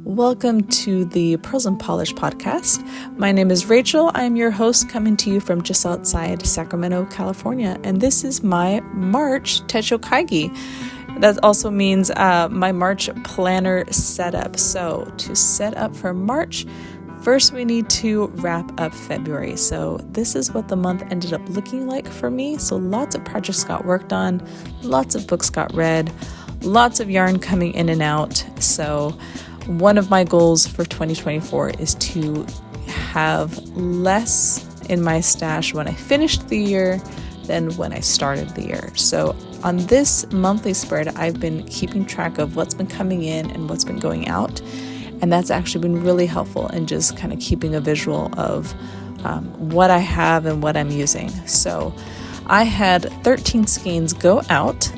Welcome to the Pearls and Polish podcast. My name is Rachel. I am your host, coming to you from just outside Sacramento, California, and this is my March Techokaigi. That also means my March planner setup. So to set up for March, first we need to wrap up February. So this is what the month ended up looking like for me. So lots of projects got worked on, lots of books got read, lots of yarn coming in and out. So one of my goals for 2024 is to have less in my stash when I finished the year than when I started the year. So on this monthly spread, I've been keeping track of what's been coming in and what's been going out. And that's actually been really helpful in just kind of keeping a visual of what I have and what I'm using. So I had 13 skeins go out.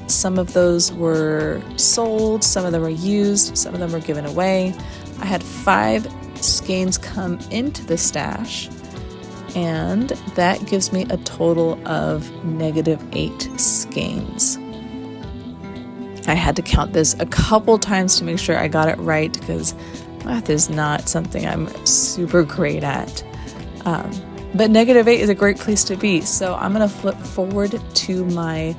Some of those were sold, some of them were used, some of them were given away. I had 5 skeins come into the stash, and that gives me a total of -8 skeins. I had to count this a couple times to make sure I got it right, because math is not something I'm super great at. But -8 is a great place to be. So I'm going to flip forward to my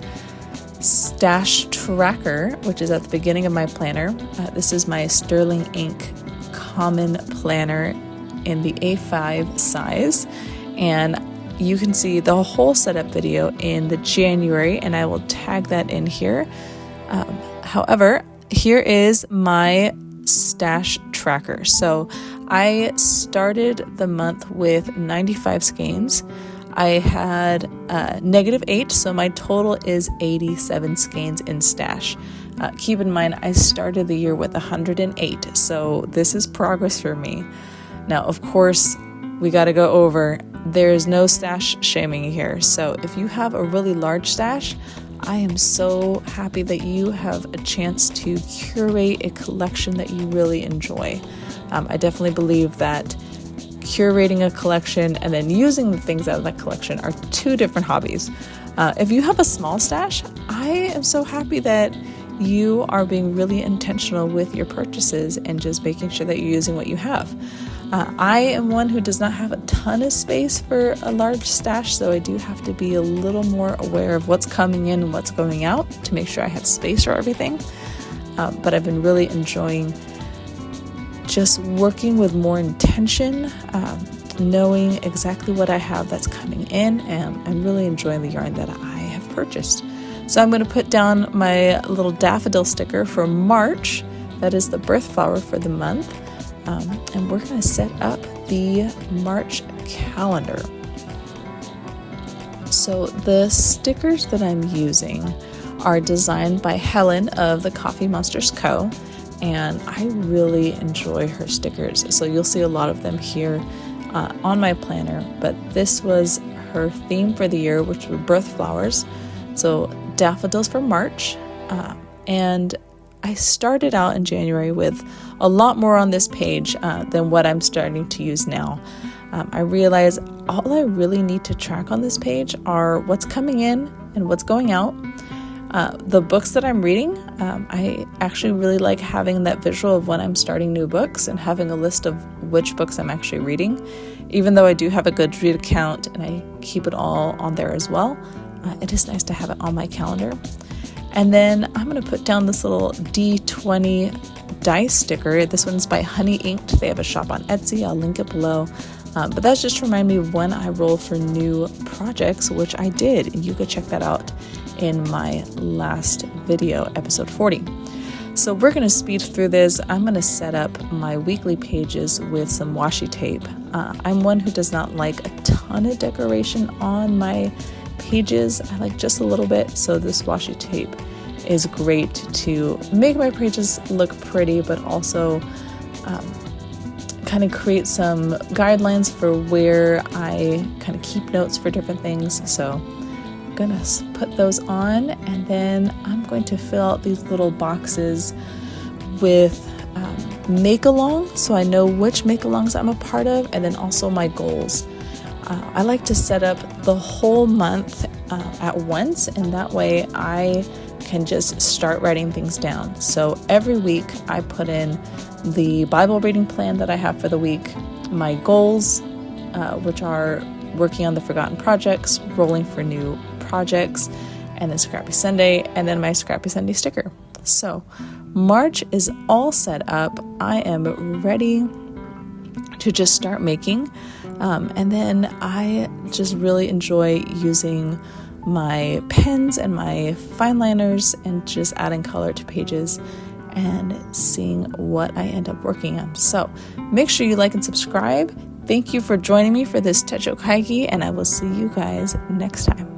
stash tracker, which is at the beginning of my planner. This is my Sterling Ink Common Planner in the A5 size, and you can see the whole setup video in the January, and I will tag that in here. However, here is my stash tracker. So I started the month with 95 skeins. I had -8, so my total is 87 skeins in stash. Keep in mind, I started the year with 108, so this is progress for me. Now, of course, we got to go over, there's no stash shaming here. So if you have a really large stash, I am so happy that you have a chance to curate a collection that you really enjoy. I definitely believe that curating a collection and then using the things out of that collection are 2 different hobbies. If you have a small stash, I am so happy that you are being really intentional with your purchases and just making sure that you're using what you have. I am one who does not have a ton of space for a large stash, so I do have to be a little more aware of what's coming in and what's going out to make sure I have space for everything. But I've been really enjoying just working with more intention, knowing exactly what I have that's coming in, and I'm really enjoying the yarn that I have purchased. So I'm going to put down my little daffodil sticker for March. That is the birth flower for the month. And we're going to set up the March calendar. So the stickers that I'm using are designed by Helen of the Coffee Monsterz Co. And I really enjoy her stickers. So you'll see a lot of them here on my planner. But this was her theme for the year, which were birth flowers. So daffodils for March. And I started out in January with a lot more on this page than what I'm starting to use now. I realize all I really need to track on this page are what's coming in and what's going out. The books that I'm reading, I actually really like having that visual of when I'm starting new books and having a list of which books I'm actually reading. Even though I do have a Goodreads account and I keep it all on there as well, it is nice to have it on my calendar. And then I'm going to put down this little D20 dice sticker. This one's by Honey Inked. They have a shop on Etsy. I'll link it below. But that's just to remind me of when I roll for new projects, which I did. And you could check that out in my last video, episode 40. So we're going to speed through this. I'm going to set up my weekly pages with some washi tape. I'm one who does not like a ton of decoration on my pages. I like just a little bit. So this washi tape is great to make my pages look pretty, but also kind of create some guidelines for where I kind of keep notes for different things. So I'm going to put those on, and then I'm going to fill out these little boxes with make-along, so I know which make-alongs I'm a part of, and then also my goals. I like to set up the whole month at once, and that way I can just start writing things down. So every week I put in the Bible reading plan that I have for the week, my goals, which are working on the forgotten projects, rolling for new projects, and then Scrappy Sunday, and then my Scrappy Sunday sticker. So March is all set up. I am ready to just start making. And then I just really enjoy using my pens and my fine liners and just adding color to pages and seeing what I end up working on. So make sure you like and subscribe. Thank you for joining me for this Techo Kaigi, and I will see you guys next time.